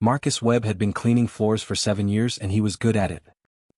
Marcus Webb had been cleaning floors for 7 years and he was good at it.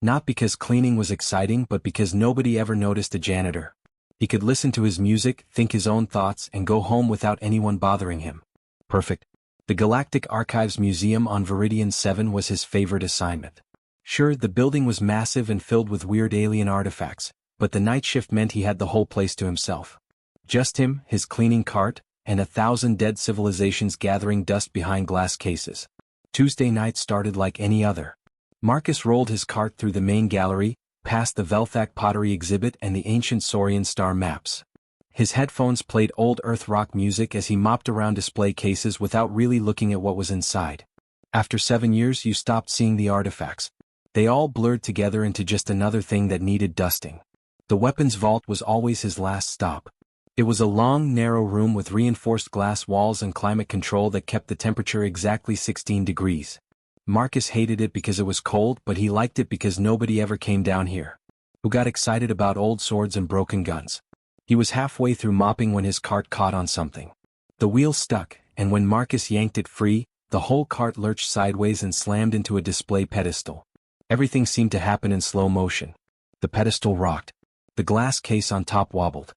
Not because cleaning was exciting but because nobody ever noticed a janitor. He could listen to his music, think his own thoughts, and go home without anyone bothering him. Perfect. The Galactic Archives Museum on Viridian 7 was his favorite assignment. Sure, the building was massive and filled with weird alien artifacts, but the night shift meant he had the whole place to himself. Just him, his cleaning cart, and 1,000 dead civilizations gathering dust behind glass cases. Tuesday night started like any other. Marcus rolled his cart through the main gallery, past the Velthak pottery exhibit and the ancient Saurian star maps. His headphones played old Earth rock music as he mopped around display cases without really looking at what was inside. After 7 years you stopped seeing the artifacts. They all blurred together into just another thing that needed dusting. The weapons vault was always his last stop. It was a long, narrow room with reinforced glass walls and climate control that kept the temperature exactly 16 degrees. Marcus hated it because it was cold, but he liked it because nobody ever came down here. Who got excited about old swords and broken guns? He was halfway through mopping when his cart caught on something. The wheel stuck, and when Marcus yanked it free, the whole cart lurched sideways and slammed into a display pedestal. Everything seemed to happen in slow motion. The pedestal rocked. The glass case on top wobbled.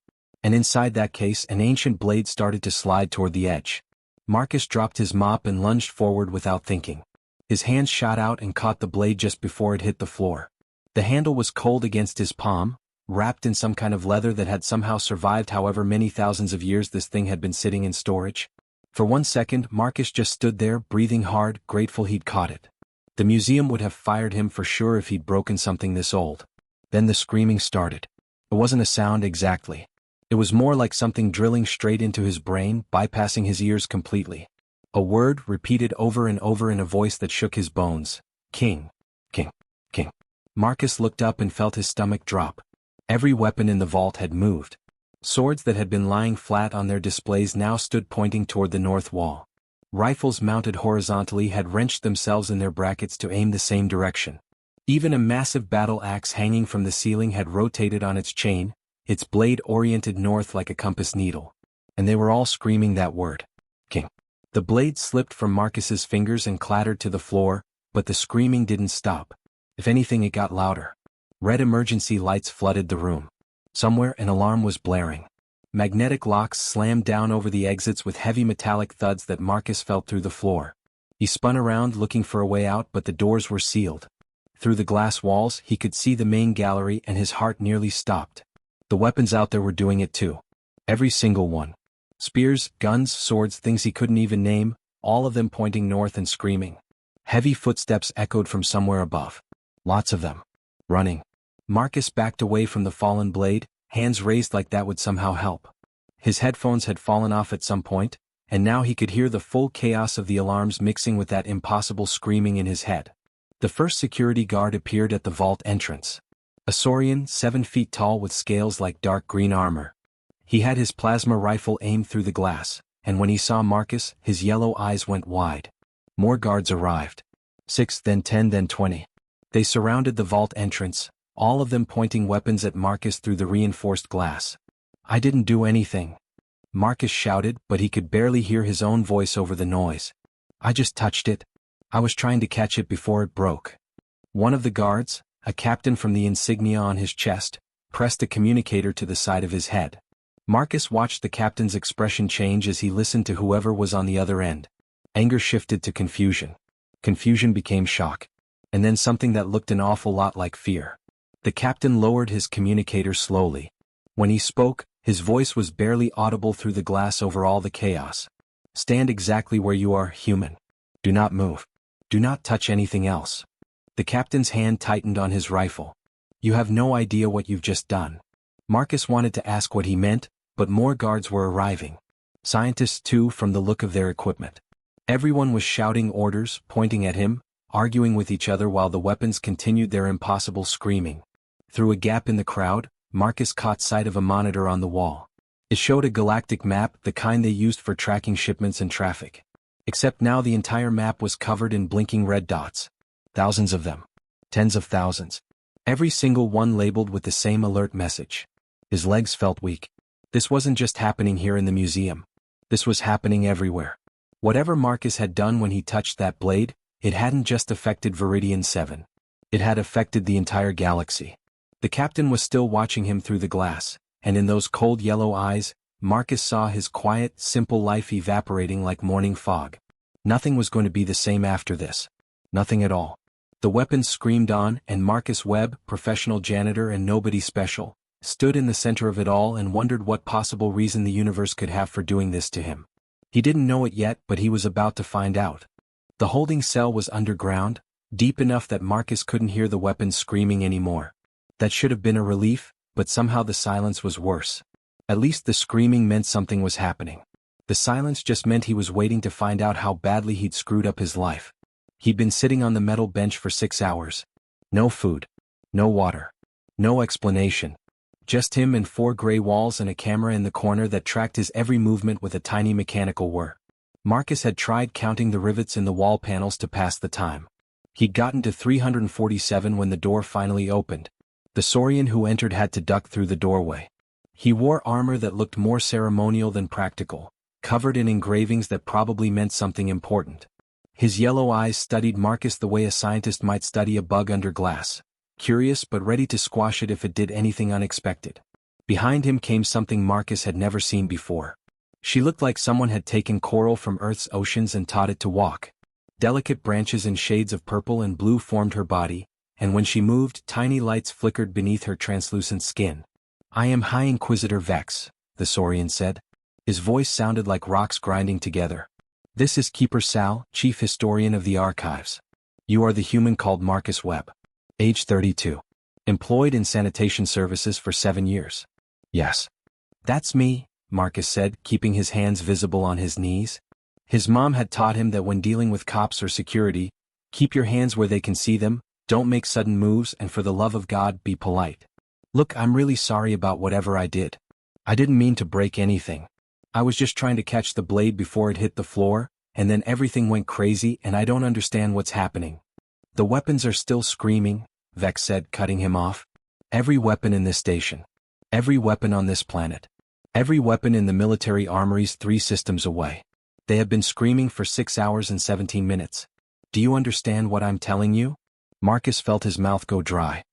And inside that case an ancient blade started to slide toward the edge. Marcus dropped his mop and lunged forward without thinking. His hands shot out and caught the blade just before it hit the floor. The handle was cold against his palm, wrapped in some kind of leather that had somehow survived however many thousands of years this thing had been sitting in storage. For 1 second Marcus just stood there, breathing hard, grateful he'd caught it. The museum would have fired him for sure if he'd broken something this old. Then the screaming started. It wasn't a sound exactly. It was more like something drilling straight into his brain, bypassing his ears completely. A word repeated over and over in a voice that shook his bones. King. King. King. Marcus looked up and felt his stomach drop. Every weapon in the vault had moved. Swords that had been lying flat on their displays now stood pointing toward the north wall. Rifles mounted horizontally had wrenched themselves in their brackets to aim the same direction. Even a massive battle axe hanging from the ceiling had rotated on its chain, its blade oriented north like a compass needle. And they were all screaming that word. King. The blade slipped from Marcus's fingers and clattered to the floor, but the screaming didn't stop. If anything, it got louder. Red emergency lights flooded the room. Somewhere an alarm was blaring. Magnetic locks slammed down over the exits with heavy metallic thuds that Marcus felt through the floor. He spun around looking for a way out, but the doors were sealed. Through the glass walls he could see the main gallery and his heart nearly stopped. The weapons out there were doing it too. Every single one. Spears, guns, swords, things he couldn't even name, all of them pointing north and screaming. Heavy footsteps echoed from somewhere above. Lots of them. Running. Marcus backed away from the fallen blade, hands raised like that would somehow help. His headphones had fallen off at some point, and now he could hear the full chaos of the alarms mixing with that impossible screaming in his head. The first security guard appeared at the vault entrance. A Saurian, 7 feet tall with scales like dark green armor. He had his plasma rifle aimed through the glass, and when he saw Marcus, his yellow eyes went wide. More guards arrived. 6, then 10, then 20. They surrounded the vault entrance, all of them pointing weapons at Marcus through the reinforced glass. "I didn't do anything," Marcus shouted, but he could barely hear his own voice over the noise. "I just touched it. I was trying to catch it before it broke." One of the guards, a captain from the insignia on his chest, pressed a communicator to the side of his head. Marcus watched the captain's expression change as he listened to whoever was on the other end. Anger shifted to confusion. Confusion became shock. And then something that looked an awful lot like fear. The captain lowered his communicator slowly. When he spoke, his voice was barely audible through the glass over all the chaos. "Stand exactly where you are, human. Do not move. Do not touch anything else." The captain's hand tightened on his rifle. "You have no idea what you've just done." Marcus wanted to ask what he meant, but more guards were arriving. Scientists too, from the look of their equipment. Everyone was shouting orders, pointing at him, arguing with each other while the weapons continued their impossible screaming. Through a gap in the crowd, Marcus caught sight of a monitor on the wall. It showed a galactic map, the kind they used for tracking shipments and traffic. Except now the entire map was covered in blinking red dots. Thousands of them. Tens of thousands. Every single one labeled with the same alert message. His legs felt weak. This wasn't just happening here in the museum. This was happening everywhere. Whatever Marcus had done when he touched that blade, it hadn't just affected Viridian 7. It had affected the entire galaxy. The captain was still watching him through the glass, and in those cold yellow eyes, Marcus saw his quiet, simple life evaporating like morning fog. Nothing was going to be the same after this. Nothing at all. The weapons screamed on, and Marcus Webb, professional janitor and nobody special, stood in the center of it all and wondered what possible reason the universe could have for doing this to him. He didn't know it yet, but he was about to find out. The holding cell was underground, deep enough that Marcus couldn't hear the weapons screaming anymore. That should have been a relief, but somehow the silence was worse. At least the screaming meant something was happening. The silence just meant he was waiting to find out how badly he'd screwed up his life. He'd been sitting on the metal bench for 6 hours. No food. No water. No explanation. Just him and 4 gray walls and a camera in the corner that tracked his every movement with a tiny mechanical whir. Marcus had tried counting the rivets in the wall panels to pass the time. He'd gotten to 347 when the door finally opened. The Saurian who entered had to duck through the doorway. He wore armor that looked more ceremonial than practical, covered in engravings that probably meant something important. His yellow eyes studied Marcus the way a scientist might study a bug under glass, curious but ready to squash it if it did anything unexpected. Behind him came something Marcus had never seen before. She looked like someone had taken coral from Earth's oceans and taught it to walk. Delicate branches in shades of purple and blue formed her body, and when she moved, tiny lights flickered beneath her translucent skin. "I am High Inquisitor Vex," the Saurian said. His voice sounded like rocks grinding together. "This is Keeper Sal, Chief Historian of the Archives. You are the human called Marcus Webb. Age 32. Employed in sanitation services for 7 years." "Yes. That's me," Marcus said, keeping his hands visible on his knees. His mom had taught him that when dealing with cops or security, keep your hands where they can see them, don't make sudden moves, and for the love of God, be polite. "Look, I'm really sorry about whatever I did. I didn't mean to break anything. I was just trying to catch the blade before it hit the floor, and then everything went crazy and I don't understand what's happening." "The weapons are still screaming," Vex said, cutting him off. "Every weapon in this station. Every weapon on this planet. Every weapon in the military armories 3 systems away. They have been screaming for 6 hours and 17 minutes. Do you understand what I'm telling you?" Marcus felt his mouth go dry.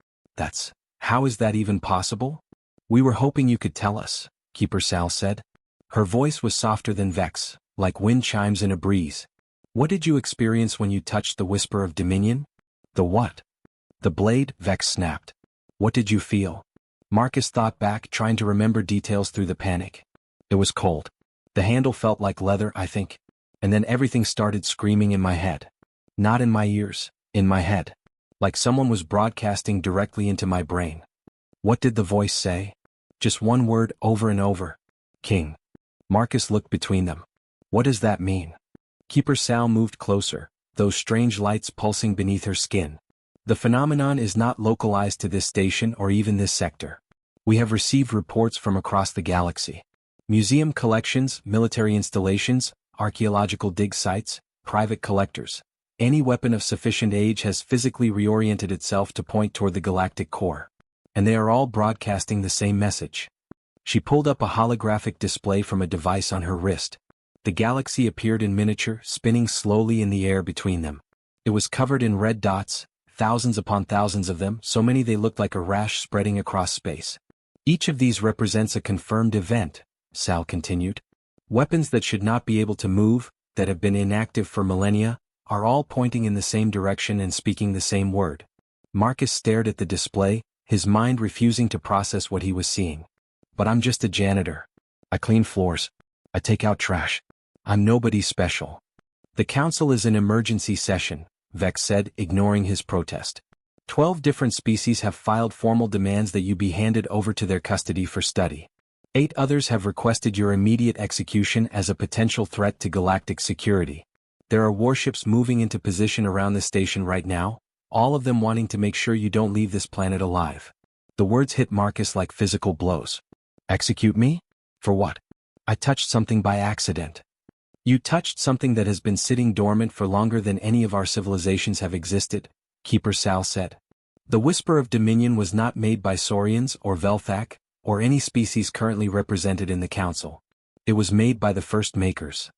How is that even possible?" "We were hoping you could tell us," Keeper Sal said. Her voice was softer than Vex, like wind chimes in a breeze. "What did you experience when you touched the Whisper of Dominion?" "The what?" "The blade," Vex snapped. "What did you feel?" Marcus thought back, trying to remember details through the panic. "It was cold. The handle felt like leather, I think. And then everything started screaming in my head. Not in my ears, in my head. Like someone was broadcasting directly into my brain." "What did the voice say?" "Just one word over and over. King." Marcus looked between them. "What does that mean?" Keeper Sal moved closer, those strange lights pulsing beneath her skin. "The phenomenon is not localized to this station or even this sector. We have received reports from across the galaxy. Museum collections, military installations, archaeological dig sites, private collectors. Any weapon of sufficient age has physically reoriented itself to point toward the galactic core. And they are all broadcasting the same message." She pulled up a holographic display from a device on her wrist. The galaxy appeared in miniature, spinning slowly in the air between them. It was covered in red dots, thousands upon thousands of them, so many they looked like a rash spreading across space. "Each of these represents a confirmed event," Sal continued. "Weapons that should not be able to move, that have been inactive for millennia, are all pointing in the same direction and speaking the same word." Marcus stared at the display, his mind refusing to process what he was seeing. "But I'm just a janitor. I clean floors. I take out trash. I'm nobody special." "The council is in emergency session," Vex said, ignoring his protest. 12 different species have filed formal demands that you be handed over to their custody for study. 8 others have requested your immediate execution as a potential threat to galactic security. There are warships moving into position around the station right now, all of them wanting to make sure you don't leave this planet alive." The words hit Marcus like physical blows. "Execute me? For what?" "I touched something by accident." "You touched something that has been sitting dormant for longer than any of our civilizations have existed," Keeper Sal said. "The Whisper of Dominion was not made by Saurians or Velthak, or any species currently represented in the Council. It was made by the first makers."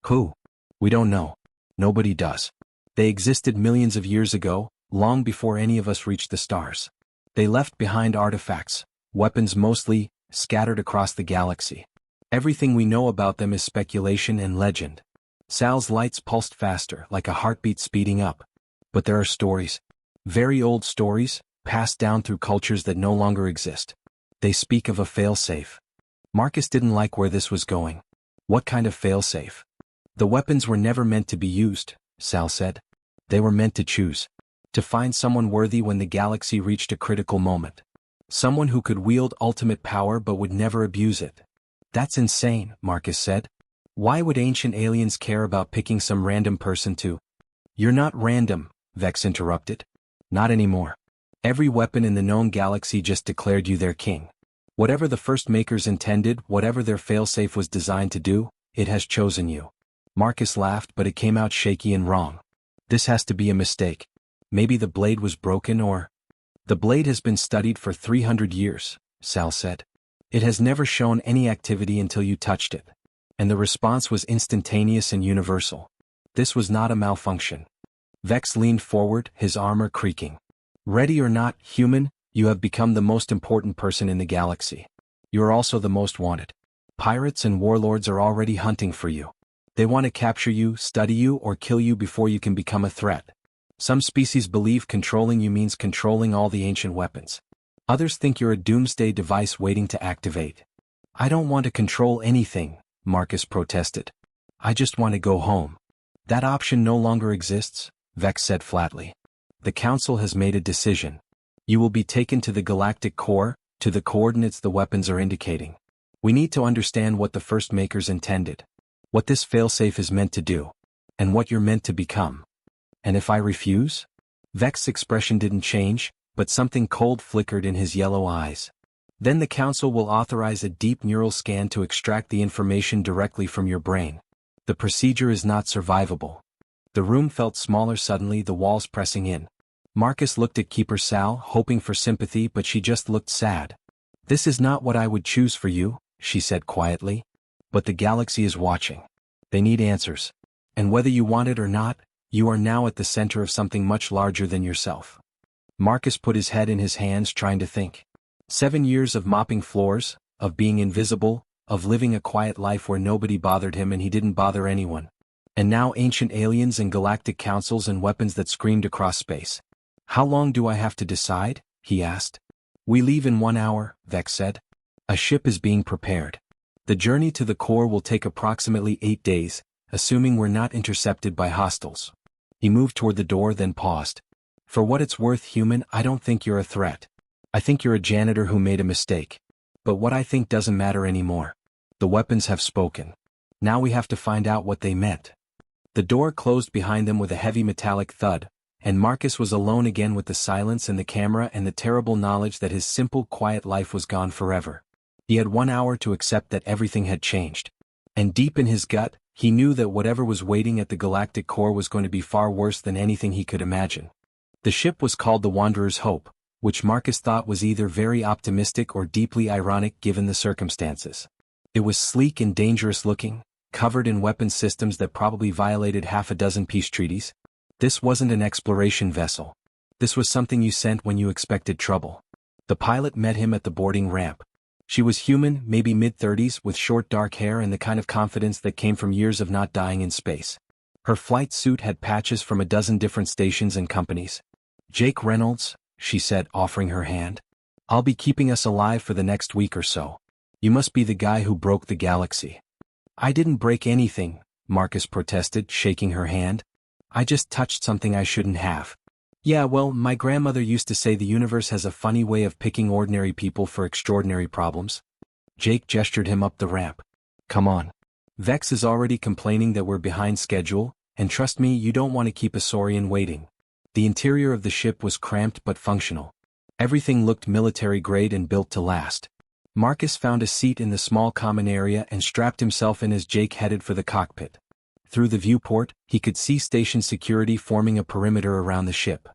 "Who?" We don't know. Nobody does. They existed millions of years ago, long before any of us reached the stars. They left behind artifacts, weapons mostly, scattered across the galaxy. Everything we know about them is speculation and legend. Sal's lights pulsed faster, like a heartbeat speeding up. But there are stories. Very old stories, passed down through cultures that no longer exist. They speak of a failsafe. Marcus didn't like where this was going. What kind of failsafe? The weapons were never meant to be used, Sal said. They were meant to choose. To find someone worthy when the galaxy reached a critical moment. Someone who could wield ultimate power but would never abuse it. That's insane, Marcus said. Why would ancient aliens care about picking some random person to? You're not random, Vex interrupted. Not anymore. Every weapon in the known galaxy just declared you their king. Whatever the first makers intended, whatever their failsafe was designed to do, it has chosen you. Marcus laughed, but it came out shaky and wrong. This has to be a mistake. Maybe the blade was broken or... The blade has been studied for 300 years, Sal said. It has never shown any activity until you touched it. And the response was instantaneous and universal. This was not a malfunction. Vex leaned forward, his armor creaking. Ready or not, human, you have become the most important person in the galaxy. You are also the most wanted. Pirates and warlords are already hunting for you. They want to capture you, study you, or kill you before you can become a threat. Some species believe controlling you means controlling all the ancient weapons. Others think you're a doomsday device waiting to activate. I don't want to control anything, Marcus protested. I just want to go home. That option no longer exists, Vex said flatly. The Council has made a decision. You will be taken to the galactic core, to the coordinates the weapons are indicating. We need to understand what the first makers intended. What this failsafe is meant to do. And what you're meant to become. And if I refuse? Vex's expression didn't change, but something cold flickered in his yellow eyes. Then the Council will authorize a deep neural scan to extract the information directly from your brain. The procedure is not survivable. The room felt smaller suddenly, the walls pressing in. Marcus looked at Keeper Sal, hoping for sympathy, but she just looked sad. This is not what I would choose for you, she said quietly. But the galaxy is watching. They need answers. And whether you want it or not, you are now at the center of something much larger than yourself. Marcus put his head in his hands, trying to think. 7 years of mopping floors, of being invisible, of living a quiet life where nobody bothered him and he didn't bother anyone. And now ancient aliens and galactic councils and weapons that screamed across space. How long do I have to decide? He asked. We leave in 1 hour, Vex said. A ship is being prepared. The journey to the core will take approximately 8 days, assuming we're not intercepted by hostiles. He moved toward the door, then paused. For what it's worth, human, I don't think you're a threat. I think you're a janitor who made a mistake. But what I think doesn't matter anymore. The weapons have spoken. Now we have to find out what they meant. The door closed behind them with a heavy metallic thud, and Marcus was alone again with the silence and the camera and the terrible knowledge that his simple, quiet life was gone forever. He had 1 hour to accept that everything had changed. And deep in his gut, he knew that whatever was waiting at the galactic core was going to be far worse than anything he could imagine. The ship was called the Wanderer's Hope, which Marcus thought was either very optimistic or deeply ironic given the circumstances. It was sleek and dangerous looking, covered in weapons systems that probably violated half a dozen peace treaties. This wasn't an exploration vessel. This was something you sent when you expected trouble. The pilot met him at the boarding ramp. She was human, maybe mid-30s, with short dark hair and the kind of confidence that came from years of not dying in space. Her flight suit had patches from a dozen different stations and companies. Jake Reynolds, she said, offering her hand. I'll be keeping us alive for the next week or so. You must be the guy who broke the galaxy. I didn't break anything, Marcus protested, shaking her hand. I just touched something I shouldn't have. Yeah, well, my grandmother used to say the universe has a funny way of picking ordinary people for extraordinary problems. Jake gestured him up the ramp. Come on. Vex is already complaining that we're behind schedule, and trust me, you don't want to keep a Saurian waiting. The interior of the ship was cramped but functional. Everything looked military-grade and built to last. Marcus found a seat in the small common area and strapped himself in as Jake headed for the cockpit. Through the viewport, he could see station security forming a perimeter around the ship.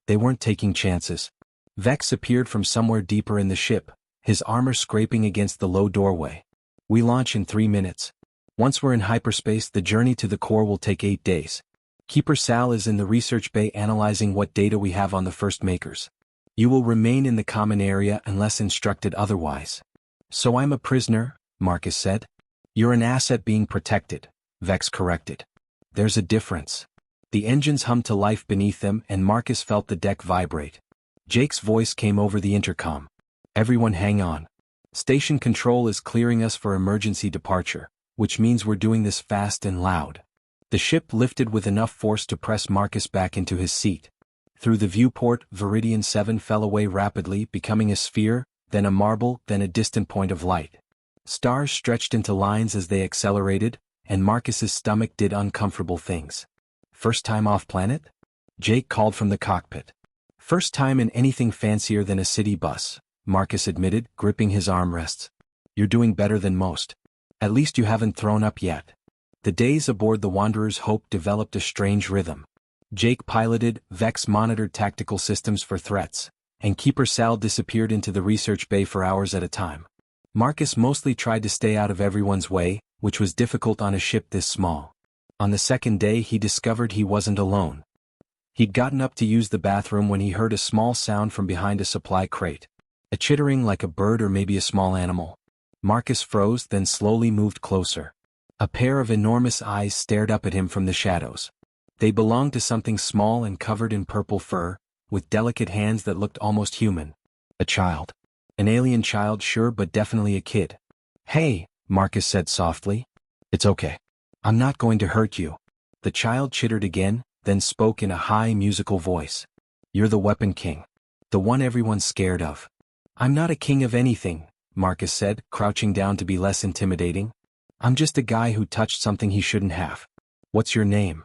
They weren't taking chances. Vex appeared from somewhere deeper in the ship, his armor scraping against the low doorway. We launch in 3 minutes. Once we're in hyperspace, the journey to the core will take 8 days. Keeper Sal is in the research bay analyzing what data we have on the first makers. You will remain in the common area unless instructed otherwise. So I'm a prisoner, Marcus said. You're an asset being protected, Vex corrected. There's a difference. The engines hummed to life beneath them and Marcus felt the deck vibrate. Jake's voice came over the intercom. Everyone hang on. Station control is clearing us for emergency departure, which means we're doing this fast and loud. The ship lifted with enough force to press Marcus back into his seat. Through the viewport, Viridian 7 fell away rapidly, becoming a sphere, then a marble, then a distant point of light. Stars stretched into lines as they accelerated, and Marcus's stomach did uncomfortable things. First time off planet? Jake called from the cockpit. First time in anything fancier than a city bus, Marcus admitted, gripping his armrests. You're doing better than most. At least you haven't thrown up yet. The days aboard the Wanderer's Hope developed a strange rhythm. Jake piloted, Vex monitored tactical systems for threats, and Keeper Sal disappeared into the research bay for hours at a time. Marcus mostly tried to stay out of everyone's way, which was difficult on a ship this small. On the second day he discovered he wasn't alone. He'd gotten up to use the bathroom when he heard a small sound from behind a supply crate. A chittering like a bird or maybe a small animal. Marcus froze, then slowly moved closer. A pair of enormous eyes stared up at him from the shadows. They belonged to something small and covered in purple fur, with delicate hands that looked almost human. A child. An alien child, sure, but definitely a kid. Hey, Marcus said softly. It's okay. I'm not going to hurt you. The child chittered again, then spoke in a high musical voice. You're the weapon king. The one everyone's scared of. I'm not a king of anything, Marcus said, crouching down to be less intimidating. I'm just a guy who touched something he shouldn't have. What's your name?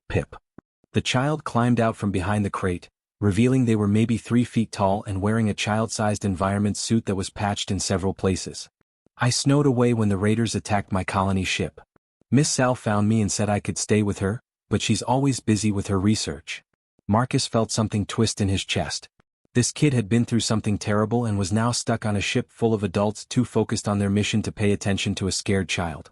Pip. The child climbed out from behind the crate, revealing they were maybe 3 feet tall and wearing a child-sized environment suit that was patched in several places. I snowed away when the raiders attacked my colony ship. Miss Sal found me and said I could stay with her, but she's always busy with her research. Marcus felt something twist in his chest. This kid had been through something terrible and was now stuck on a ship full of adults too focused on their mission to pay attention to a scared child.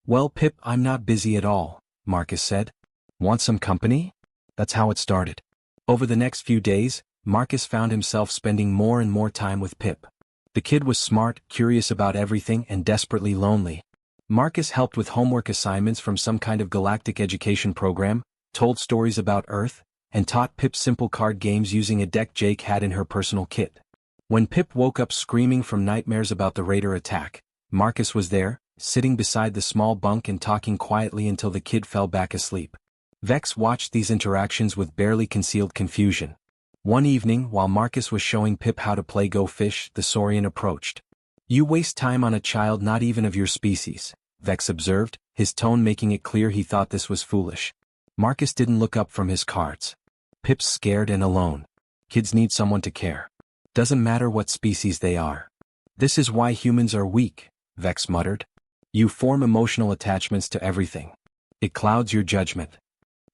Well, Pip, I'm not busy at all, Marcus said. Want some company? That's how it started. Over the next few days, Marcus found himself spending more and more time with Pip. The kid was smart, curious about everything, and desperately lonely. Marcus helped with homework assignments from some kind of galactic education program, told stories about Earth, and taught Pip simple card games using a deck Jake had in her personal kit. When Pip woke up screaming from nightmares about the raider attack, Marcus was there, sitting beside the small bunk and talking quietly until the kid fell back asleep. Vex watched these interactions with barely concealed confusion. One evening, while Marcus was showing Pip how to play Go Fish, the Saurian approached. You waste time on a child not even of your species, Vex observed, his tone making it clear he thought this was foolish. Marcus didn't look up from his cards. Pip's scared and alone. Kids need someone to care. Doesn't matter what species they are. This is why humans are weak, Vex muttered. You form emotional attachments to everything. It clouds your judgment.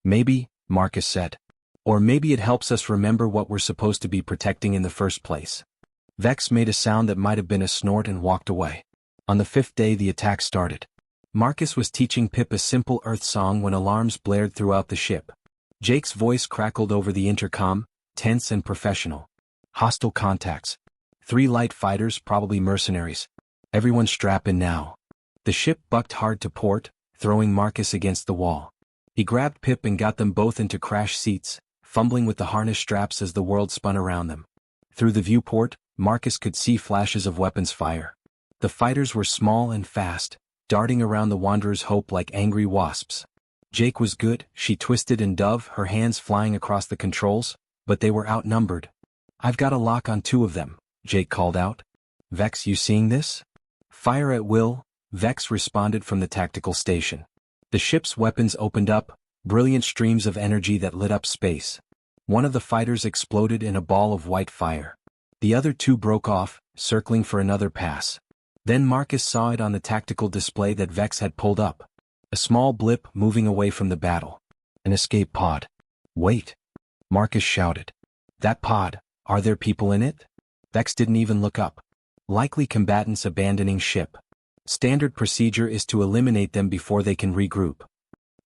Maybe, Marcus said. Or maybe it helps us remember what we're supposed to be protecting in the first place. Vex made a sound that might have been a snort and walked away. On the 5th day the attack started. Marcus was teaching Pip a simple Earth song when alarms blared throughout the ship. Jake's voice crackled over the intercom, tense and professional. Hostile contacts. 3 light fighters, probably mercenaries. Everyone strap in now. The ship bucked hard to port, throwing Marcus against the wall. He grabbed Pip and got them both into crash seats, fumbling with the harness straps as the world spun around them. Through the viewport, Marcus could see flashes of weapons fire. The fighters were small and fast, darting around the Wanderer's Hope like angry wasps. Jake was good, she twisted and dove, her hands flying across the controls, but they were outnumbered. I've got a lock on 2 of them, Jake called out. Vex, you seeing this? Fire at will, Vex responded from the tactical station. The ship's weapons opened up, brilliant streams of energy that lit up space. One of the fighters exploded in a ball of white fire. The other 2 broke off, circling for another pass. Then Marcus saw it on the tactical display that Vex had pulled up. A small blip moving away from the battle. An escape pod. Wait! Marcus shouted. That pod, are there people in it? Vex didn't even look up. Likely combatants abandoning ship. Standard procedure is to eliminate them before they can regroup.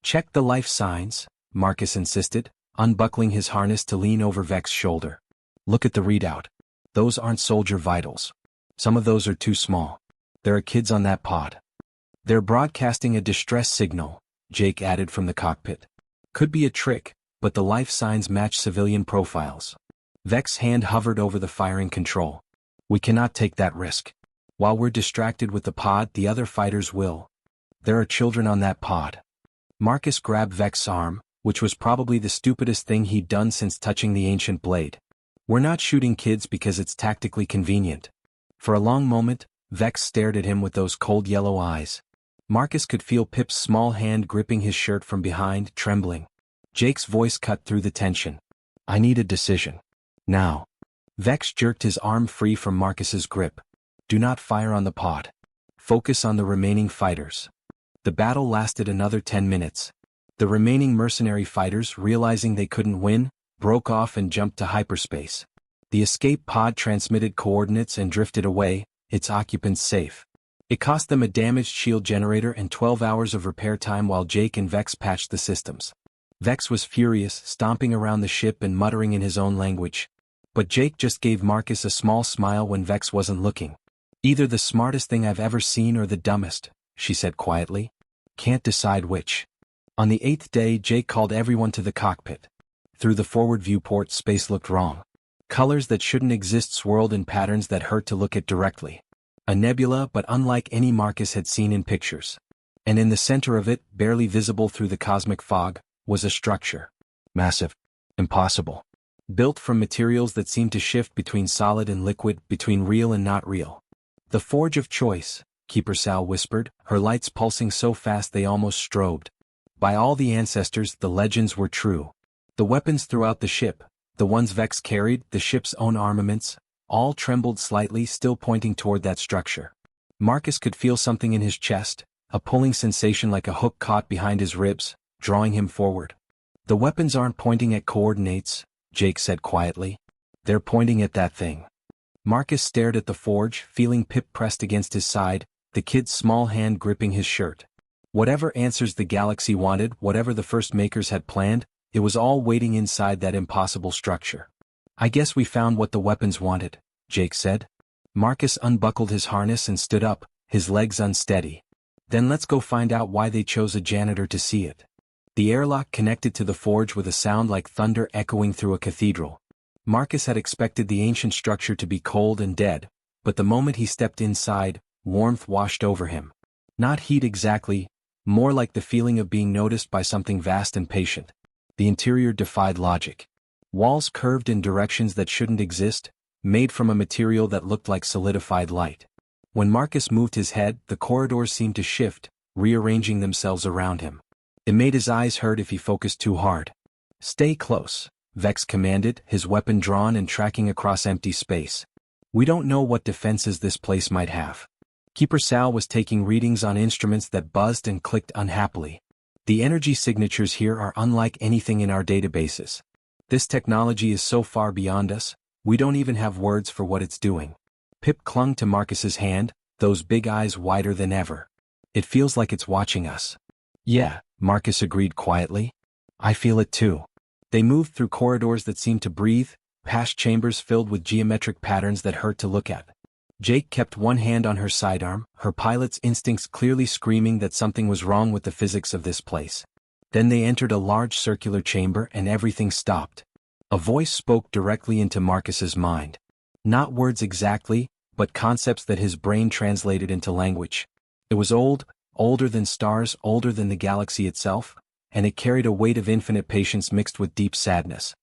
Check the life signs, Marcus insisted, unbuckling his harness to lean over Vex's shoulder. Look at the readout. Those aren't soldier vitals. Some of those are too small. There are kids on that pod. They're broadcasting a distress signal, Jake added from the cockpit. Could be a trick, but the life signs match civilian profiles. Vex's hand hovered over the firing control. We cannot take that risk. While we're distracted with the pod, the other fighters will. There are children on that pod. Marcus grabbed Vex's arm, which was probably the stupidest thing he'd done since touching the ancient blade. We're not shooting kids because it's tactically convenient. For a long moment, Vex stared at him with those cold yellow eyes. Marcus could feel Pip's small hand gripping his shirt from behind, trembling. Jake's voice cut through the tension. I need a decision. Now. Vex jerked his arm free from Marcus's grip. Do not fire on the pod. Focus on the remaining fighters. The battle lasted another 10 minutes. The remaining mercenary fighters, realizing they couldn't win, broke off and jumped to hyperspace. The escape pod transmitted coordinates and drifted away, its occupants safe. It cost them a damaged shield generator and 12 hours of repair time while Jake and Vex patched the systems. Vex was furious, stomping around the ship and muttering in his own language. But Jake just gave Marcus a small smile when Vex wasn't looking. Either the smartest thing I've ever seen or the dumbest, she said quietly. Can't decide which. On the 8th day, Jake called everyone to the cockpit. Through the forward viewport, space looked wrong. Colors that shouldn't exist swirled in patterns that hurt to look at directly. A nebula, but unlike any Marcus had seen in pictures. And in the center of it, barely visible through the cosmic fog, was a structure. Massive. Impossible. Built from materials that seemed to shift between solid and liquid, between real and not real. The forge of choice, Keeper Sal whispered, her lights pulsing so fast they almost strobed. By all the ancestors, the legends were true. The weapons throughout the ship, the ones Vex carried, the ship's own armaments, all trembled slightly, still pointing toward that structure. Marcus could feel something in his chest, a pulling sensation like a hook caught behind his ribs, drawing him forward. The weapons aren't pointing at coordinates, Jake said quietly. They're pointing at that thing. Marcus stared at the forge, feeling Pip pressed against his side, the kid's small hand gripping his shirt. Whatever answers the galaxy wanted, whatever the first makers had planned, it was all waiting inside that impossible structure. I guess we found what the weapons wanted, Jake said. Marcus unbuckled his harness and stood up, his legs unsteady. Then let's go find out why they chose a janitor to see it. The airlock connected to the forge with a sound like thunder echoing through a cathedral. Marcus had expected the ancient structure to be cold and dead, but the moment he stepped inside, warmth washed over him. Not heat exactly, more like the feeling of being noticed by something vast and patient. The interior defied logic. Walls curved in directions that shouldn't exist, made from a material that looked like solidified light. When Marcus moved his head, the corridors seemed to shift, rearranging themselves around him. It made his eyes hurt if he focused too hard. Stay close, Vex commanded, his weapon drawn and tracking across empty space. We don't know what defenses this place might have. Keeper Sal was taking readings on instruments that buzzed and clicked unhappily. The energy signatures here are unlike anything in our databases. This technology is so far beyond us, we don't even have words for what it's doing. Pip clung to Marcus's hand, those big eyes wider than ever. It feels like it's watching us. Yeah, Marcus agreed quietly. I feel it too. They moved through corridors that seemed to breathe, past chambers filled with geometric patterns that hurt to look at. Jake kept one hand on her sidearm, her pilot's instincts clearly screaming that something was wrong with the physics of this place. Then they entered a large circular chamber and everything stopped. A voice spoke directly into Marcus's mind. Not words exactly, but concepts that his brain translated into language. It was old, older than stars, older than the galaxy itself, and it carried a weight of infinite patience mixed with deep sadness.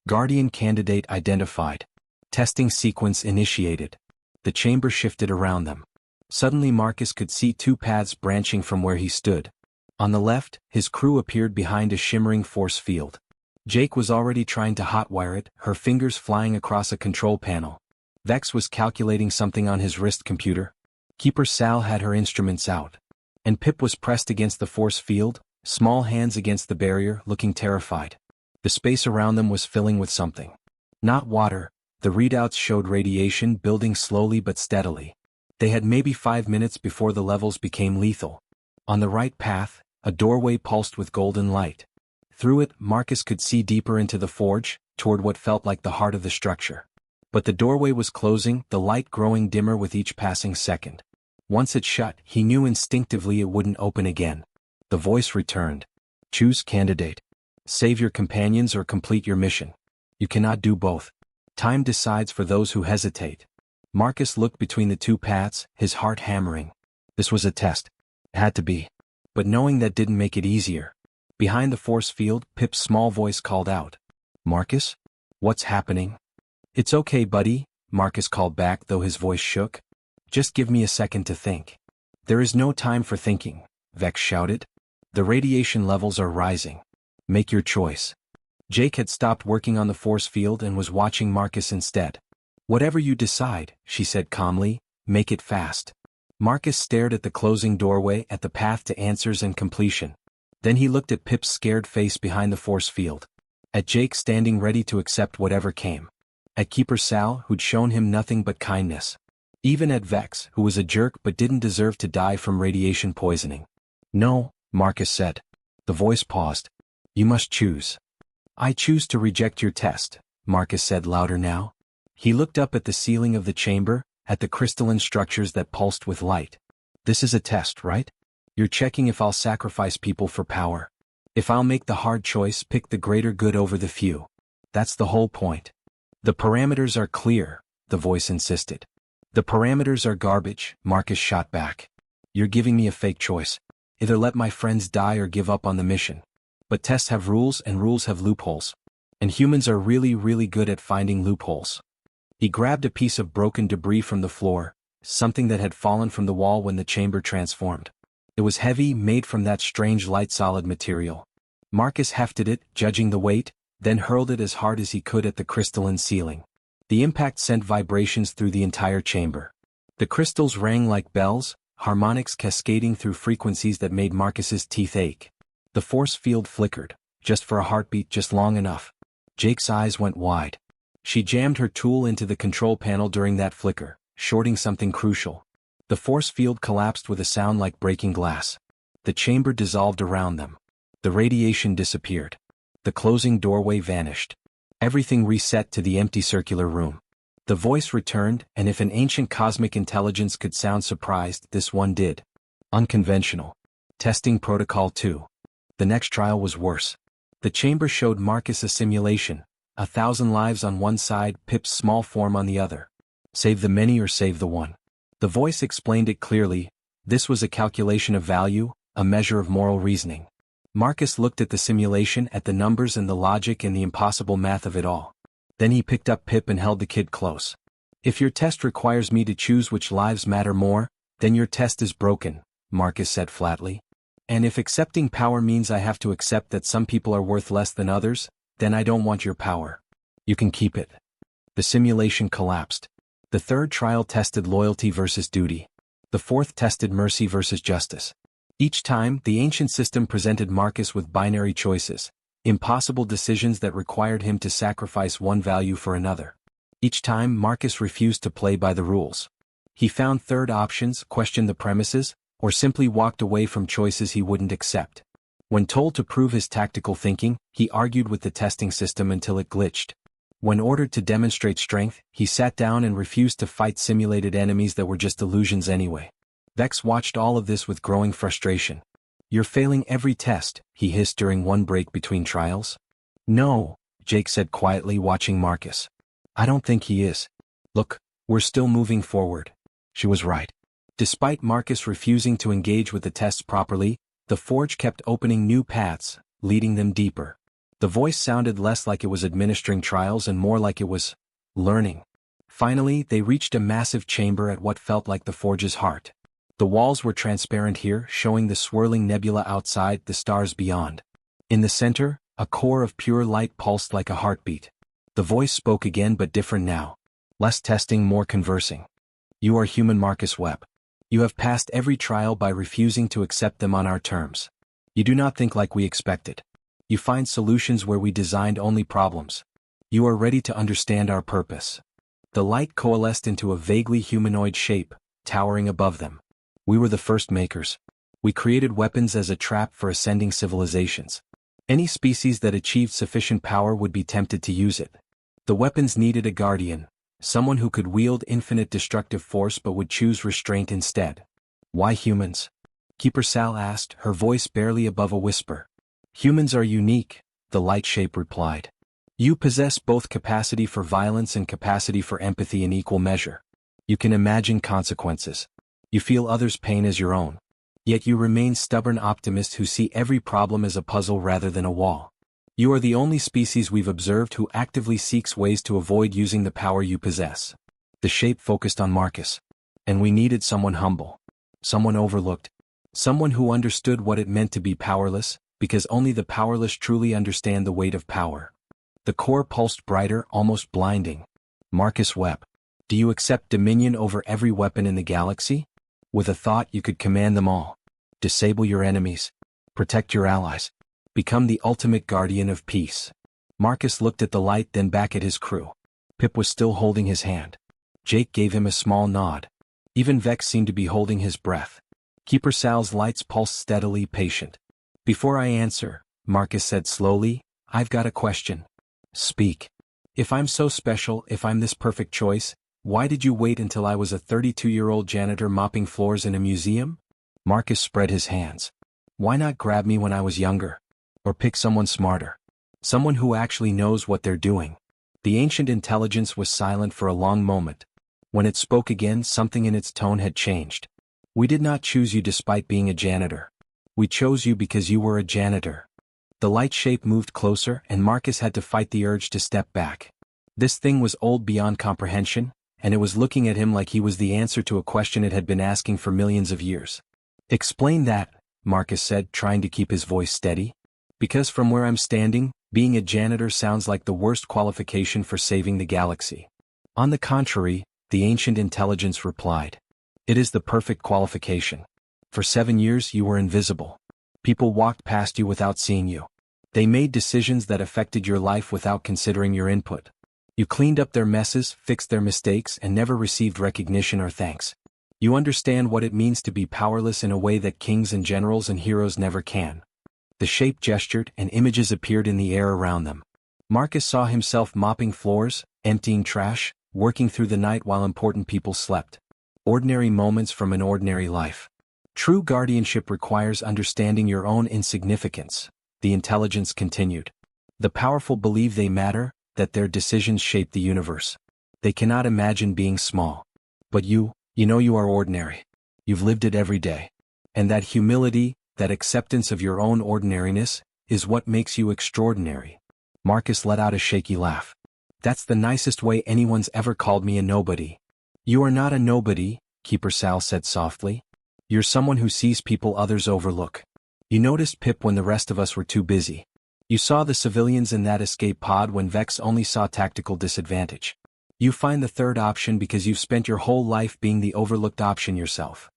Guardian candidate identified. Testing sequence initiated. The chamber shifted around them. Suddenly Marcus could see two paths branching from where he stood. On the left, his crew appeared behind a shimmering force field. Jake was already trying to hotwire it, her fingers flying across a control panel. Vex was calculating something on his wrist computer. Keeper Sal had her instruments out. And Pip was pressed against the force field, small hands against the barrier, looking terrified. The space around them was filling with something. Not water, the readouts showed radiation building slowly but steadily. They had maybe 5 minutes before the levels became lethal. On the right path, a doorway pulsed with golden light. Through it, Marcus could see deeper into the forge, toward what felt like the heart of the structure. But the doorway was closing, the light growing dimmer with each passing second. Once it shut, he knew instinctively it wouldn't open again. The voice returned. Choose candidate. Save your companions or complete your mission. You cannot do both. Time decides for those who hesitate. Marcus looked between the two paths, his heart hammering. This was a test. It had to be. But knowing that didn't make it easier. Behind the force field, Pip's small voice called out. Marcus? What's happening? It's okay, buddy, Marcus called back, though his voice shook. Just give me a second to think. There is no time for thinking, Vex shouted. The radiation levels are rising. Make your choice. Jake had stopped working on the force field and was watching Marcus instead. Whatever you decide, she said calmly, make it fast. Marcus stared at the closing doorway, at the path to answers and completion. Then he looked at Pip's scared face behind the force field. At Jake standing ready to accept whatever came. At Keeper Sal, who'd shown him nothing but kindness. Even at Vex, who was a jerk but didn't deserve to die from radiation poisoning. No, Marcus said. The voice paused. You must choose. I choose to reject your test, Marcus said louder now. He looked up at the ceiling of the chamber, at the crystalline structures that pulsed with light. This is a test, right? You're checking if I'll sacrifice people for power. If I'll make the hard choice, pick the greater good over the few. That's the whole point. The parameters are clear, the voice insisted. The parameters are garbage, Marcus shot back. You're giving me a fake choice. Either let my friends die or give up on the mission. But tests have rules and rules have loopholes. And humans are really, really good at finding loopholes. He grabbed a piece of broken debris from the floor, something that had fallen from the wall when the chamber transformed. It was heavy, made from that strange light-solid material. Marcus hefted it, judging the weight, then hurled it as hard as he could at the crystalline ceiling. The impact sent vibrations through the entire chamber. The crystals rang like bells, harmonics cascading through frequencies that made Marcus's teeth ache. The force field flickered, just for a heartbeat, just long enough. Jake's eyes went wide. She jammed her tool into the control panel during that flicker, shorting something crucial. The force field collapsed with a sound like breaking glass. The chamber dissolved around them. The radiation disappeared. The closing doorway vanished. Everything reset to the empty circular room. The voice returned, and if an ancient cosmic intelligence could sound surprised, this one did. Unconventional. Testing Protocol 2. The next trial was worse. The chamber showed Marcus a simulation, 1,000 lives on one side, Pip's small form on the other. Save the many or save the one. The voice explained it clearly. This was a calculation of value, a measure of moral reasoning. Marcus looked at the simulation, at the numbers and the logic and the impossible math of it all. Then he picked up Pip and held the kid close. If your test requires me to choose which lives matter more, then your test is broken, Marcus said flatly. And if accepting power means I have to accept that some people are worth less than others, then I don't want your power. You can keep it. The simulation collapsed. The third trial tested loyalty versus duty. The fourth tested mercy versus justice. Each time, the ancient system presented Marcus with binary choices, impossible decisions that required him to sacrifice one value for another. Each time, Marcus refused to play by the rules. He found third options, questioned the premises, or simply walked away from choices he wouldn't accept. When told to prove his tactical thinking, he argued with the testing system until it glitched. When ordered to demonstrate strength, he sat down and refused to fight simulated enemies that were just illusions anyway. Vex watched all of this with growing frustration. You're failing every test, he hissed during one break between trials. No, Jake said quietly, watching Marcus. I don't think he is. Look, we're still moving forward. She was right. Despite Marcus refusing to engage with the tests properly, the forge kept opening new paths, leading them deeper. The voice sounded less like it was administering trials and more like it was learning. Finally, they reached a massive chamber at what felt like the forge's heart. The walls were transparent here, showing the swirling nebula outside, the stars beyond. In the center, a core of pure light pulsed like a heartbeat. The voice spoke again, but different now. Less testing, more conversing. You are human, Marcus Webb. You have passed every trial by refusing to accept them on our terms. You do not think like we expected. You find solutions where we designed only problems. You are ready to understand our purpose. The light coalesced into a vaguely humanoid shape, towering above them. We were the first makers. We created weapons as a trap for ascending civilizations. Any species that achieved sufficient power would be tempted to use it. The weapons needed a guardian, someone who could wield infinite destructive force but would choose restraint instead. Why humans? Keeper Sal asked, her voice barely above a whisper. Humans are unique, the light shape replied. You possess both capacity for violence and capacity for empathy in equal measure. You can imagine consequences. You feel others' pain as your own. Yet you remain stubborn optimists who see every problem as a puzzle rather than a wall. You are the only species we've observed who actively seeks ways to avoid using the power you possess. The shape focused on Marcus. And we needed someone humble. Someone overlooked. Someone who understood what it meant to be powerless, because only the powerless truly understand the weight of power. The core pulsed brighter, almost blinding. Marcus Webb. Do you accept dominion over every weapon in the galaxy? With a thought you could command them all. Disable your enemies. Protect your allies. Become the ultimate guardian of peace. Marcus looked at the light, then back at his crew. Pip was still holding his hand. Jake gave him a small nod. Even Vex seemed to be holding his breath. Keeper Sal's lights pulsed steadily, patient. Before I answer, Marcus said slowly, I've got a question. Speak. If I'm so special, if I'm this perfect choice, why did you wait until I was a 32-year-old janitor mopping floors in a museum? Marcus spread his hands. Why not grab me when I was younger? Or pick someone smarter? Someone who actually knows what they're doing. The ancient intelligence was silent for a long moment. When it spoke again, something in its tone had changed. We did not choose you despite being a janitor. We chose you because you were a janitor. The light shape moved closer, and Marcus had to fight the urge to step back. This thing was old beyond comprehension, and it was looking at him like he was the answer to a question it had been asking for millions of years. Explain that, Marcus said, trying to keep his voice steady. Because from where I'm standing, being a janitor sounds like the worst qualification for saving the galaxy. On the contrary, the ancient intelligence replied. It is the perfect qualification. For 7 years you were invisible. People walked past you without seeing you. They made decisions that affected your life without considering your input. You cleaned up their messes, fixed their mistakes, and never received recognition or thanks. You understand what it means to be powerless in a way that kings and generals and heroes never can. The shape gestured, and images appeared in the air around them. Marcus saw himself mopping floors, emptying trash, working through the night while important people slept. Ordinary moments from an ordinary life. True guardianship requires understanding your own insignificance, the intelligence continued. The powerful believe they matter, that their decisions shape the universe. They cannot imagine being small. But you know you are ordinary. You've lived it every day. And that humility, that acceptance of your own ordinariness, is what makes you extraordinary. Marcus let out a shaky laugh. That's the nicest way anyone's ever called me a nobody. You are not a nobody, Keeper Sal said softly. You're someone who sees people others overlook. You noticed Pip when the rest of us were too busy. You saw the civilians in that escape pod when Vex only saw tactical disadvantage. You find the third option because you've spent your whole life being the overlooked option yourself.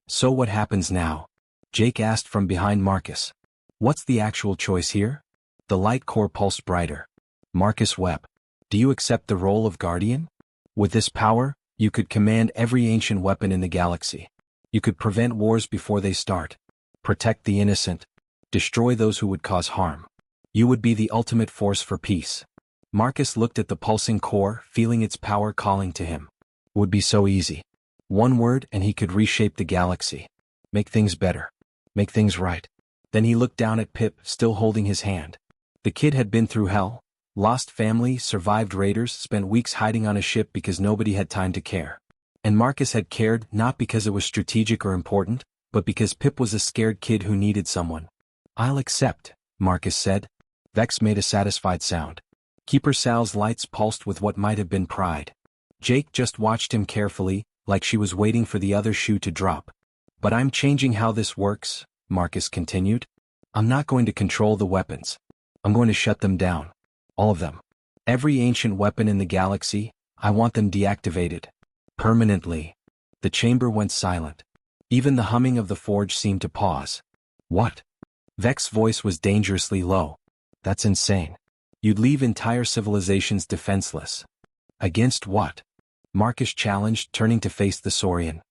So what happens now? Jake asked from behind Marcus. What's the actual choice here? The light core pulsed brighter. Marcus Webb. Do you accept the role of guardian? With this power, you could command every ancient weapon in the galaxy. You could prevent wars before they start. Protect the innocent. Destroy those who would cause harm. You would be the ultimate force for peace. Marcus looked at the pulsing core, feeling its power calling to him. It would be so easy. One word and he could reshape the galaxy. Make things better. Make things right. Then he looked down at Pip, still holding his hand. The kid had been through hell. Lost family, survived raiders, spent weeks hiding on a ship because nobody had time to care. And Marcus had cared not because it was strategic or important, but because Pip was a scared kid who needed someone. I'll accept, Marcus said. Vex made a satisfied sound. Keeper Sal's lights pulsed with what might have been pride. Jake just watched him carefully, like she was waiting for the other shoe to drop. But I'm changing how this works, Marcus continued. I'm not going to control the weapons. I'm going to shut them down. All of them. Every ancient weapon in the galaxy, I want them deactivated. Permanently. The chamber went silent. Even the humming of the forge seemed to pause. What? Vex's voice was dangerously low. That's insane. You'd leave entire civilizations defenseless. Against what? Marcus challenged, turning to face the Saurian.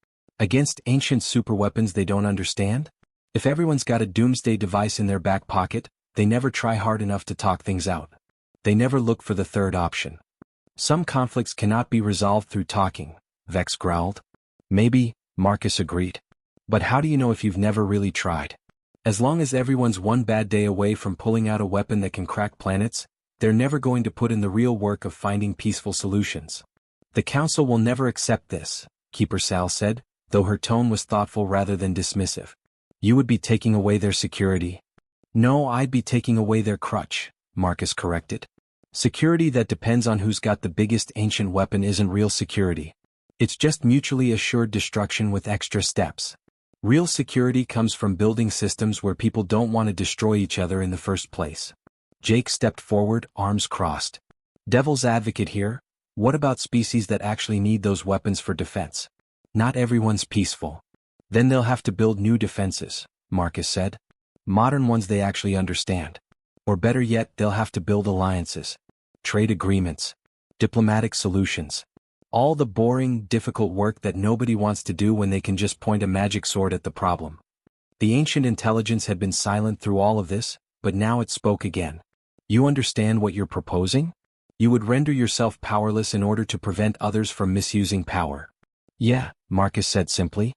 Against ancient superweapons they don't understand? If everyone's got a doomsday device in their back pocket, they never try hard enough to talk things out. They never look for the third option. Some conflicts cannot be resolved through talking, Vex growled. Maybe, Marcus agreed. But how do you know if you've never really tried? As long as everyone's one bad day away from pulling out a weapon that can crack planets, they're never going to put in the real work of finding peaceful solutions. The Council will never accept this, Keeper Sal said, though her tone was thoughtful rather than dismissive. You would be taking away their security. No, I'd be taking away their crutch, Marcus corrected. Security that depends on who's got the biggest ancient weapon isn't real security. It's just mutually assured destruction with extra steps. Real security comes from building systems where people don't want to destroy each other in the first place. Jake stepped forward, arms crossed. Devil's advocate here. What about species that actually need those weapons for defense? Not everyone's peaceful. Then they'll have to build new defenses, Marcus said. Modern ones they actually understand. Or better yet, they'll have to build alliances, trade agreements, diplomatic solutions. All the boring, difficult work that nobody wants to do when they can just point a magic sword at the problem. The ancient intelligence had been silent through all of this, but now it spoke again. You understand what you're proposing? You would render yourself powerless in order to prevent others from misusing power. Yeah, Marcus said simply.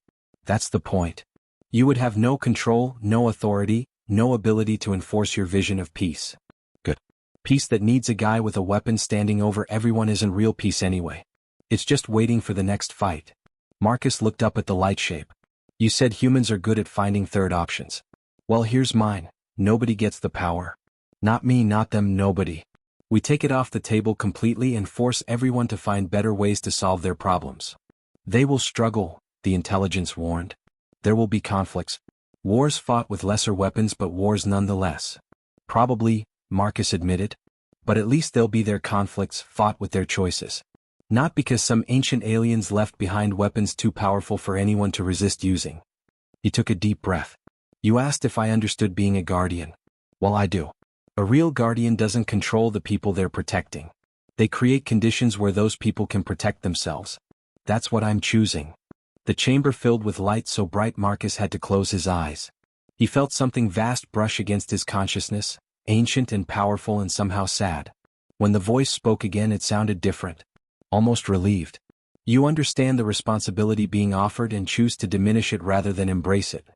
That's the point. You would have no control, no authority, no ability to enforce your vision of peace. Good. Peace that needs a guy with a weapon standing over everyone isn't real peace anyway. It's just waiting for the next fight. Marcus looked up at the light shape. You said humans are good at finding third options. Well, here's mine. Nobody gets the power. Not me, not them, nobody. We take it off the table completely and force everyone to find better ways to solve their problems. They will struggle, the intelligence warned. There will be conflicts. Wars fought with lesser weapons, but wars nonetheless. Probably, Marcus admitted. But at least they'll be their conflicts, fought with their choices. Not because some ancient aliens left behind weapons too powerful for anyone to resist using. He took a deep breath. You asked if I understood being a guardian. Well, I do. A real guardian doesn't control the people they're protecting. They create conditions where those people can protect themselves. That's what I'm choosing. The chamber filled with light so bright Marcus had to close his eyes. He felt something vast brush against his consciousness, ancient and powerful and somehow sad. When the voice spoke again it sounded different. Almost relieved. You understand the responsibility being offered and choose to diminish it rather than embrace it.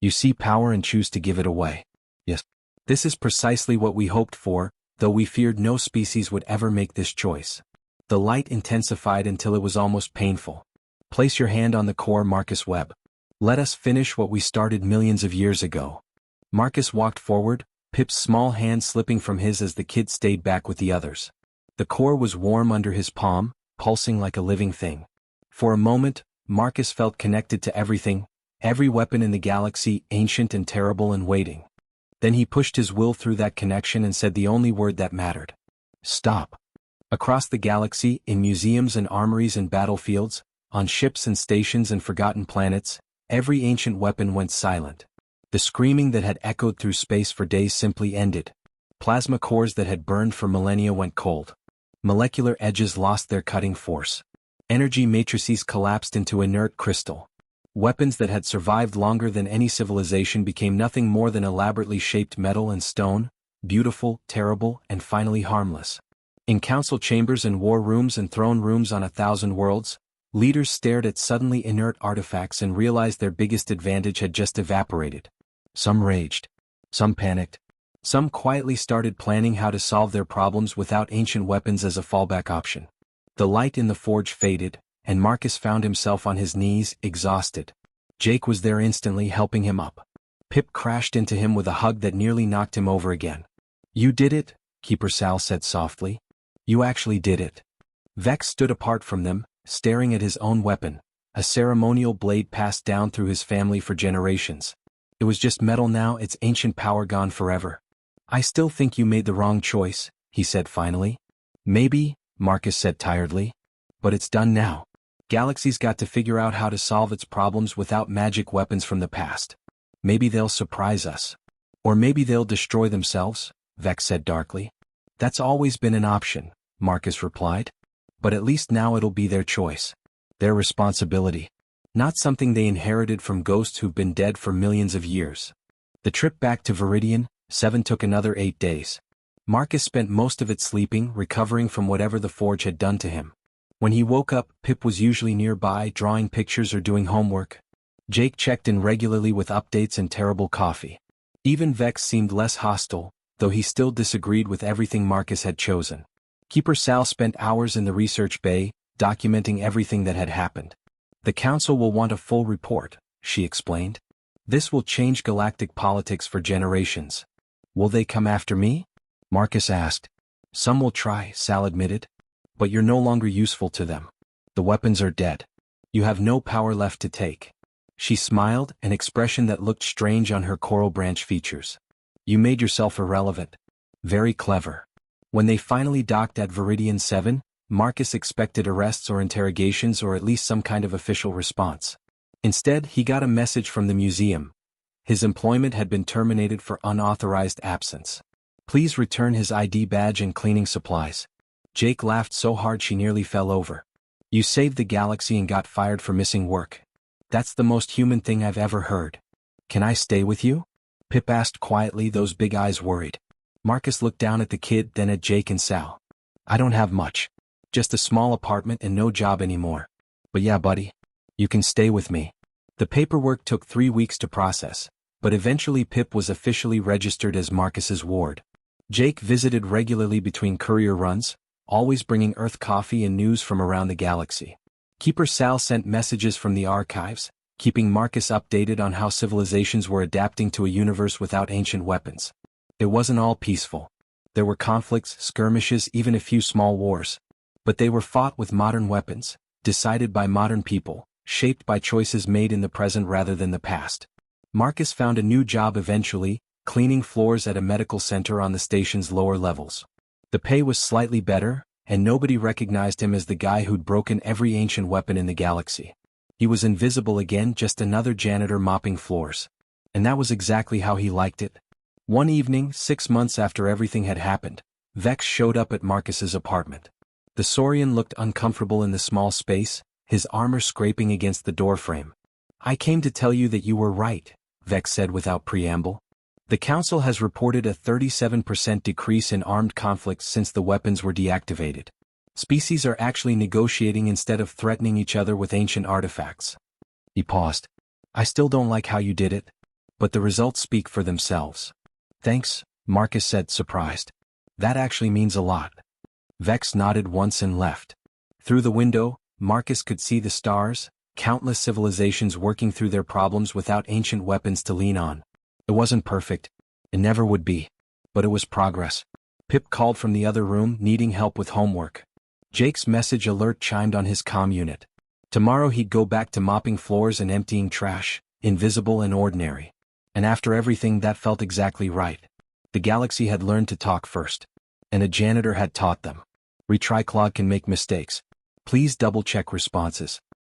You see power and choose to give it away. Yes. This is precisely what we hoped for, though we feared no species would ever make this choice. The light intensified until it was almost painful. Place your hand on the core, Marcus Webb. Let us finish what we started millions of years ago. Marcus walked forward, Pip's small hand slipping from his as the kid stayed back with the others. The core was warm under his palm, pulsing like a living thing. For a moment, Marcus felt connected to everything, every weapon in the galaxy, ancient and terrible and waiting. Then he pushed his will through that connection and said the only word that mattered. Stop. Across the galaxy, in museums and armories and battlefields, on ships and stations and forgotten planets, every ancient weapon went silent. The screaming that had echoed through space for days simply ended. Plasma cores that had burned for millennia went cold. Molecular edges lost their cutting force. Energy matrices collapsed into inert crystal. Weapons that had survived longer than any civilization became nothing more than elaborately shaped metal and stone, beautiful, terrible, and finally harmless. In council chambers and war rooms and throne rooms on 1,000 worlds, leaders stared at suddenly inert artifacts and realized their biggest advantage had just evaporated. Some raged. Some panicked. Some quietly started planning how to solve their problems without ancient weapons as a fallback option. The light in the forge faded, and Marcus found himself on his knees, exhausted. Jake was there instantly, helping him up. Pip crashed into him with a hug that nearly knocked him over again. You did it, Keeper Sal said softly. You actually did it. Vex stood apart from them, staring at his own weapon, a ceremonial blade passed down through his family for generations. It was just metal now, its ancient power gone forever. I still think you made the wrong choice, he said finally. Maybe, Marcus said tiredly. But it's done now. Galaxy's got to figure out how to solve its problems without magic weapons from the past. Maybe they'll surprise us. Or maybe they'll destroy themselves, Vex said darkly. That's always been an option, Marcus replied. But at least now it'll be their choice. Their responsibility. Not something they inherited from ghosts who've been dead for millions of years. The trip back to Viridian 7 took another 8 days. Marcus spent most of it sleeping, recovering from whatever the Forge had done to him. When he woke up, Pip was usually nearby, drawing pictures or doing homework. Jake checked in regularly with updates and terrible coffee. Even Vex seemed less hostile, though he still disagreed with everything Marcus had chosen. Keeper Sal spent hours in the research bay, documenting everything that had happened. The council will want a full report, she explained. This will change galactic politics for generations. Will they come after me? Marcus asked. Some will try, Sal admitted. But you're no longer useful to them. The weapons are dead. You have no power left to take. She smiled, an expression that looked strange on her coral branch features. You made yourself irrelevant. Very clever. When they finally docked at Viridian 7, Marcus expected arrests or interrogations or at least some kind of official response. Instead, he got a message from the museum. His employment had been terminated for unauthorized absence. Please return his ID badge and cleaning supplies. Jake laughed so hard she nearly fell over. You saved the galaxy and got fired for missing work. That's the most human thing I've ever heard. Can I stay with you? Pip asked quietly, those big eyes worried. Marcus looked down at the kid, then at Jake and Sal. I don't have much. Just a small apartment and no job anymore. But yeah, buddy. You can stay with me. The paperwork took 3 weeks to process, but eventually Pip was officially registered as Marcus's ward. Jake visited regularly between courier runs, always bringing Earth coffee and news from around the galaxy. Keeper Sal sent messages from the archives, keeping Marcus updated on how civilizations were adapting to a universe without ancient weapons. It wasn't all peaceful. There were conflicts, skirmishes, even a few small wars. But they were fought with modern weapons, decided by modern people, shaped by choices made in the present rather than the past. Marcus found a new job eventually, cleaning floors at a medical center on the station's lower levels. The pay was slightly better, and nobody recognized him as the guy who'd broken every ancient weapon in the galaxy. He was invisible again, just another janitor mopping floors. And that was exactly how he liked it. One evening, 6 months after everything had happened, Vex showed up at Marcus's apartment. The Saurian looked uncomfortable in the small space, his armor scraping against the doorframe. I came to tell you that you were right, Vex said without preamble. The Council has reported a 37% decrease in armed conflicts since the weapons were deactivated. Species are actually negotiating instead of threatening each other with ancient artifacts. He paused. I still don't like how you did it, but the results speak for themselves. Thanks, Marcus said, surprised. That actually means a lot. Vex nodded once and left. Through the window, Marcus could see the stars, countless civilizations working through their problems without ancient weapons to lean on. It wasn't perfect. It never would be. But it was progress. Pip called from the other room, needing help with homework. Jake's message alert chimed on his comm unit. Tomorrow he'd go back to mopping floors and emptying trash, invisible and ordinary. And after everything, that felt exactly right. The galaxy had learned to talk first. And a janitor had taught them. Retry Claude can make mistakes. Please double-check responses.